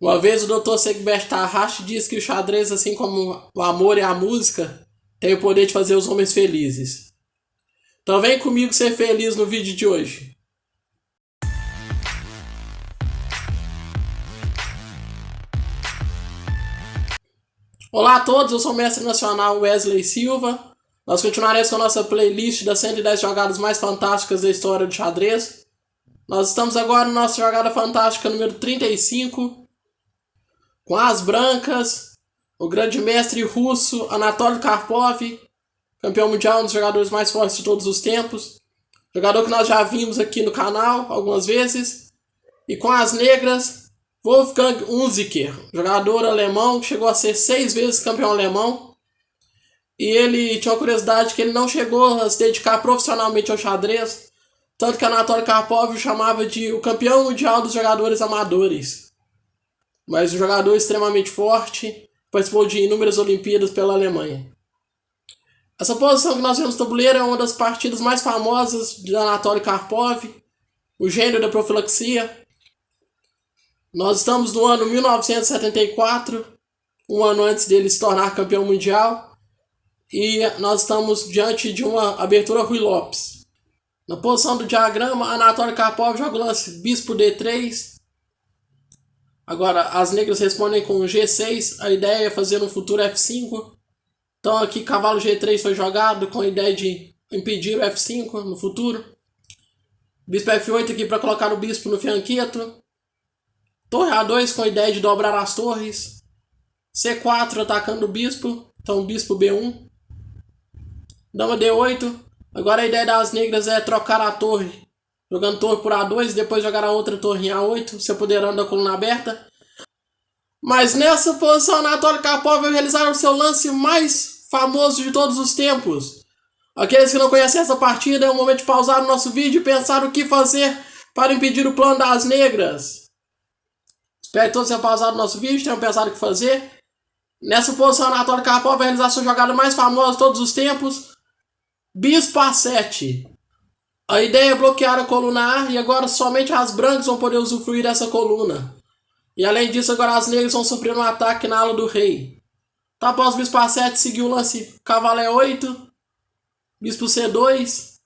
Uma vez o Dr. Segbert Tarrasch disse que o xadrez, assim como o amor e a música, tem o poder de fazer os homens felizes. Então vem comigo ser feliz no vídeo de hoje. Olá a todos, eu sou o mestre nacional Wesley Silva. Nós continuaremos com a nossa playlist das 110 jogadas mais fantásticas da história do xadrez. Nós estamos agora na nossa jogada fantástica número 35, com as brancas, o grande mestre russo Anatoly Karpov, campeão mundial, um dos jogadores mais fortes de todos os tempos, jogador que nós já vimos aqui no canal algumas vezes, e com as negras, Wolfgang Unziker, jogador alemão que chegou a ser 6 vezes campeão alemão, e ele tinha uma curiosidade que ele não chegou a se dedicar profissionalmente ao xadrez, tanto que Anatoly Karpov o chamava de o campeão mundial dos jogadores amadores. Mas um jogador extremamente forte, participou de inúmeras Olimpíadas pela Alemanha. Essa posição que nós vemos no tabuleiro é uma das partidas mais famosas de Anatoly Karpov, o gênio da profilaxia. Nós estamos no ano 1974, um ano antes dele se tornar campeão mundial, e nós estamos diante de uma abertura Ruy Lopes. Na posição do diagrama, Anatoly Karpov joga o lance bispo D3. Agora, as negras respondem com G6, a ideia é fazer um futuro F5. Então aqui cavalo G3 foi jogado com a ideia de impedir o F5 no futuro. Bispo F8 aqui para colocar o bispo no fianqueto. Torre A2 com a ideia de dobrar as torres. C4 atacando o bispo, então bispo B1. Dama D8. Agora a ideia das negras é trocar a torre, jogando torre por A2 e depois jogar a outra torre em A8, se apoderando da coluna aberta. Mas nessa posição, Anatoly Karpov vai realizar o seu lance mais famoso de todos os tempos. Aqueles que não conhecem essa partida, é o momento de pausar o nosso vídeo e pensar o que fazer para impedir o plano das negras. Espero que todos tenham pausado o nosso vídeo, tenham pensado o que fazer. Nessa posição, Anatoly Karpov vai realizar a sua jogada mais famosa de todos os tempos, bispo A7. A ideia é bloquear a coluna A e agora somente as brancas vão poder usufruir dessa coluna. E além disso, agora as negras vão sofrer um ataque na ala do rei. Então, após o bispo A7, seguiu o lance cavalo E8, bispo C2,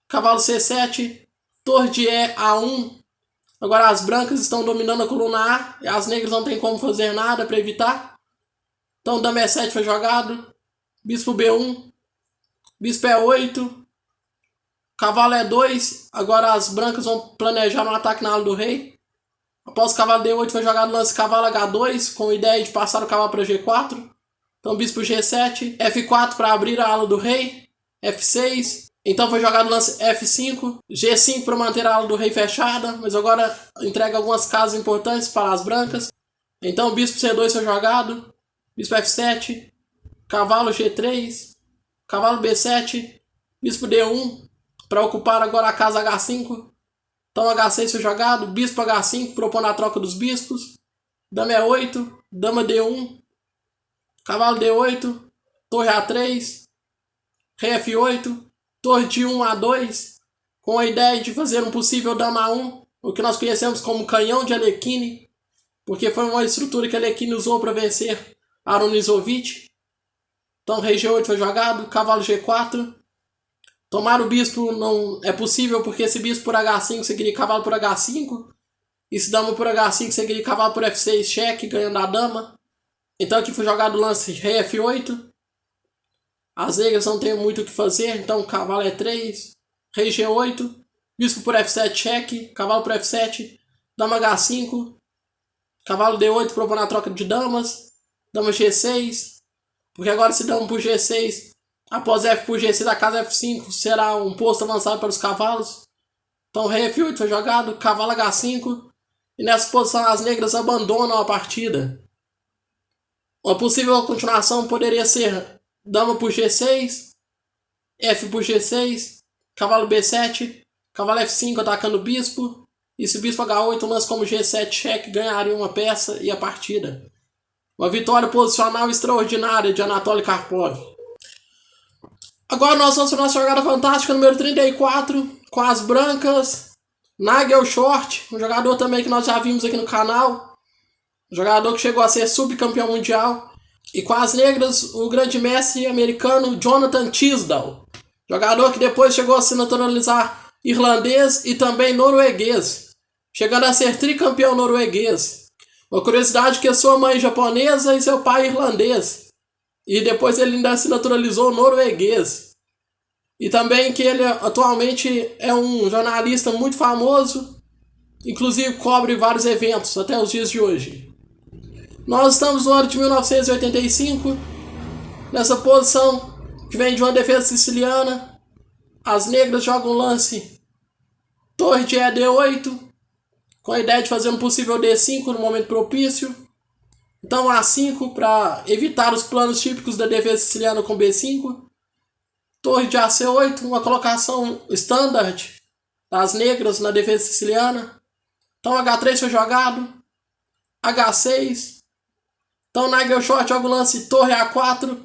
cavalo C7, torre de E A1. Agora as brancas estão dominando a coluna A e as negras não tem como fazer nada para evitar. Então dama E7 foi jogado, bispo B1, bispo E8, cavalo E2, agora as brancas vão planejar um ataque na ala do rei. Após o cavalo D8 foi jogado o lance cavalo H2, com a ideia de passar o cavalo para G4. Então bispo G7, F4 para abrir a ala do rei, F6. Então foi jogado o lance F5, G5 para manter a ala do rei fechada, mas agora entrega algumas casas importantes para as brancas. Então bispo C2 foi jogado, bispo F7, cavalo G3, cavalo B7, bispo D1, para ocupar agora a casa H5. Então H6 foi jogado, bispo H5, propondo a troca dos bispos. Dama E8, dama D1, cavalo D8, torre A3, rei F8, torre de 1 A2, com a ideia de fazer um possível dama A1, o que nós conhecemos como canhão de Alekhine, porque foi uma estrutura que Alekhine usou para vencer Aronizovich. Então rei G8 foi jogado, cavalo G4. Tomar o bispo não é possível porque esse bispo por H5 seguiria cavalo por H5. E se dama por H5 seguiria cavalo por F6, cheque, ganhando a dama. Então aqui foi jogado o lance rei F8. As negras não tem muito o que fazer, então cavalo E3, rei G8, bispo por F7, cheque, cavalo por F7, dama H5, cavalo D8 propondo a troca de damas, dama G6, porque agora se dama por G6, após F por G6 a casa F5 será um posto avançado para os cavalos. Então rei F8 foi jogado, cavalo H5, e nessa posição as negras abandonam a partida. Uma possível continuação poderia ser dama por G6, F por G6, cavalo B7, cavalo F5 atacando o bispo, e se o bispo H8 lance como G7 cheque, ganharia uma peça e a partida. Uma vitória posicional extraordinária de Anatoly Karpov. Agora nós vamos para a nossa jogada fantástica número 34, com as brancas, Nigel Short, um jogador também que nós já vimos aqui no canal. jogador que chegou a ser subcampeão mundial. E com as negras, o grande mestre americano Jonathan Tisdall, jogador que depois chegou a se naturalizar irlandês e também norueguês, chegando a ser tricampeão norueguês. Uma curiosidade que sua mãe japonesa e seu pai irlandês. E depois ele ainda se naturalizou norueguês. E também que ele atualmente é um jornalista muito famoso, inclusive cobre vários eventos até os dias de hoje. Nós estamos no ano de 1985, nessa posição que vem de uma defesa siciliana. As negras jogam um lance torre de ED8, com a ideia de fazer um possível D5 no momento propício. Então A5 para evitar os planos típicos da defesa siciliana com B5. Torre de AC8, uma colocação standard das negras na defesa siciliana. Então H3 foi jogado. H6. Então Nigel Short joga o lance torre A4.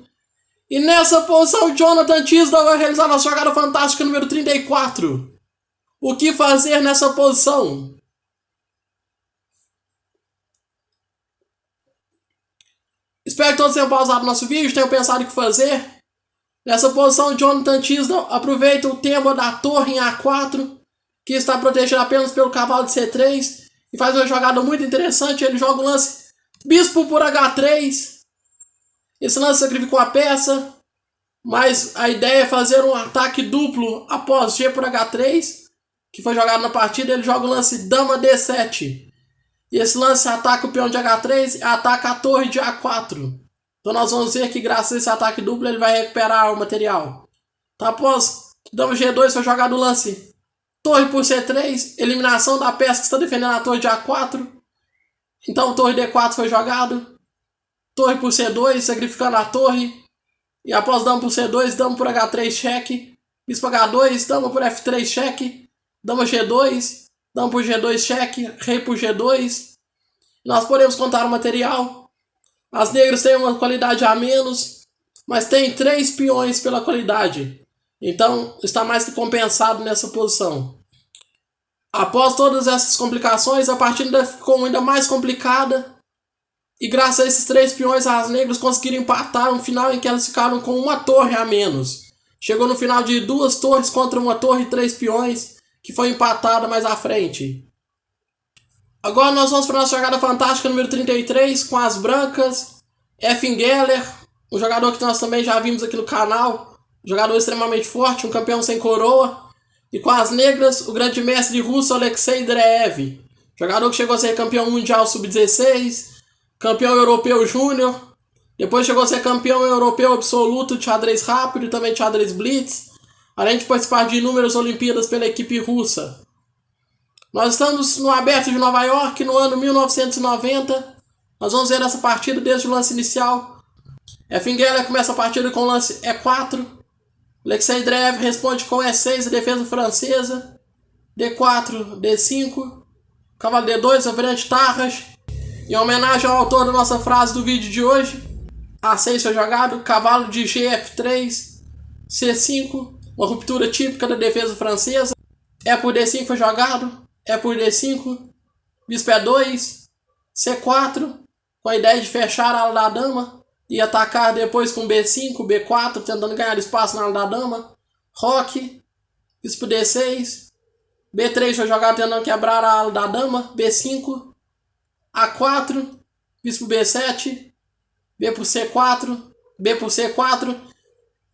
E nessa posição Jonathan Tisdall vai realizar a jogada fantástica número 34. O que fazer nessa posição? Espero que todos tenham pausado nosso vídeo, tenham pensado o que fazer. Nessa posição, Jonathan Tisdall aproveita o tema da torre em A4, que está protegido apenas pelo cavalo de C3, e faz uma jogada muito interessante. Ele joga o lance bispo por H3. Esse lance sacrificou a peça, mas a ideia é fazer um ataque duplo após G por H3, que foi jogado na partida. Ele joga o lance dama D7. E esse lance ataca o peão de H3 e ataca a torre de A4. Então nós vamos ver que graças a esse ataque duplo ele vai recuperar o material. Então após dama G2 foi jogado o lance torre por C3, eliminação da peça que está defendendo a torre de A4. Então torre D4 foi jogado, torre por C2, sacrificando a torre. E após dama por C2, dama por H3 cheque, bispo H2, dama por F3 cheque, dama G2, dama por G2 cheque, rei por G2. Nós podemos contar o material. As negras têm uma qualidade a menos, mas tem 3 peões pela qualidade. Então está mais que compensado nessa posição. Após todas essas complicações, a partida ficou ainda mais complicada. E graças a esses 3 peões, as negras conseguiram empatar um final em que elas ficaram com uma torre a menos. Chegou no final de 2 torres contra uma torre e 3 peões, que foi empatada mais à frente. Agora nós vamos para a nossa jogada fantástica número 33, com as brancas. Effingeller, um jogador que nós também já vimos aqui no canal. Um jogador extremamente forte, um campeão sem coroa. E com as negras, o grande mestre russo Alexei Dreev. Jogador que chegou a ser campeão mundial sub-16, campeão europeu júnior. Depois chegou a ser campeão europeu absoluto de xadrez rápido e também de xadrez blitz, além de participar de inúmeras Olimpíadas pela equipe russa. Nós estamos no Aberto de Nova York no ano 1990. Nós vamos ver essa partida desde o lance inicial. Effingeller começa a partida com o lance E4. Alexei Dreev responde com E6, a defesa francesa. D4, D5. Cavalo D2, a variante Tarras. Em homenagem ao autor da nossa frase do vídeo de hoje, A6 foi jogado. Cavalo de G, F3. C5. Uma ruptura típica da defesa francesa. E por D5 foi jogado. E por D5. Bispo E2. C4. Com a ideia de fechar a ala da dama. E atacar depois com B5, B4. Tentando ganhar espaço na ala da dama. Roque. Bispo D6. B3 foi jogado tentando quebrar a ala da dama. B5. A4. Bispo B7. B por C4. B por C4.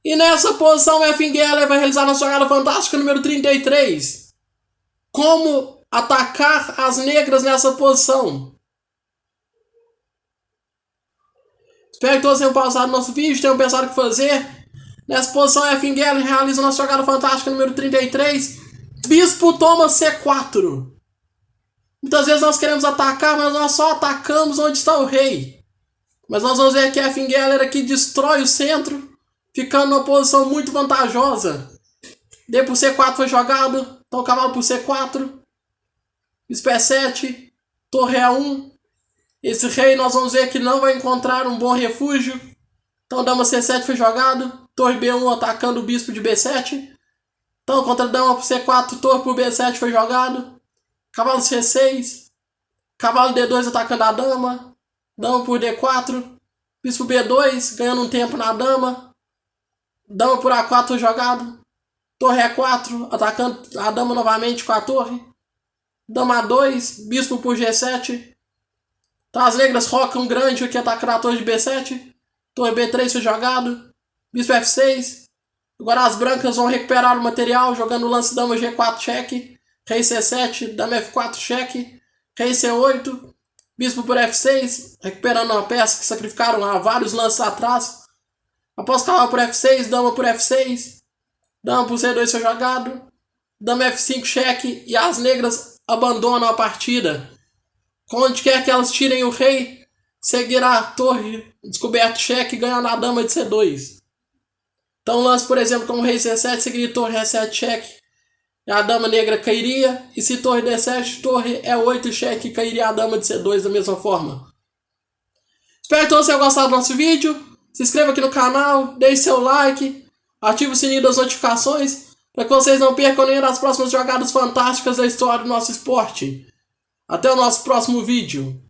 E nessa posição, o Effingeller vai realizar a jogada fantástica número 33. Como atacar as negras nessa posição. Espero que todos tenham pausado nosso vídeo, tenham pensado o que fazer. Nessa posição, Effingeller realiza a jogada fantástica número 33. Bispo toma C4. Muitas vezes nós queremos atacar, mas nós só atacamos onde está o rei. Mas nós vamos ver que Effingeller aqui destrói o centro, ficando numa posição muito vantajosa. D por C4 foi jogado. Então cavalo por C4. Bispo E7. Torre A1. Esse rei nós vamos ver que não vai encontrar um bom refúgio. Então dama C7 foi jogado. Torre B1 atacando o bispo de B7. Então contra dama por C4, torre por B7 foi jogado. Cavalo C6. Cavalo D2 atacando a dama. Dama por D4. Bispo B2, ganhando um tempo na dama. Dama por A4 jogado. Torre E4, atacando a dama novamente com a torre. Dama A2, bispo por G7. Tá, as negras rocam grande aqui atacando a torre de B7. Torre B3 foi jogado. Bispo F6. Agora as brancas vão recuperar o material jogando o lance dama G4 cheque. Rei C7, dama F4 cheque. Rei C8. Bispo por F6, recuperando uma peça que sacrificaram há vários lances atrás. Após cavalo por F6, dama por F6. Dama por C2 foi jogado. Dama F5 cheque e as negras abandonam a partida. Onde quer que elas tirem o rei, seguirá a torre descoberto cheque ganhando a dama de C2. Então lance, por exemplo, com o rei C7, seguiria torre E7 cheque. E a dama negra cairia. E se torre D7, torre E8 cheque, cairia a dama de C2 da mesma forma. Espero que todos tenham gostado do nosso vídeo. Se inscreva aqui no canal, deixe seu like, ative o sininho das notificações para que vocês não percam nenhuma das próximas jogadas fantásticas da história do nosso esporte. Até o nosso próximo vídeo.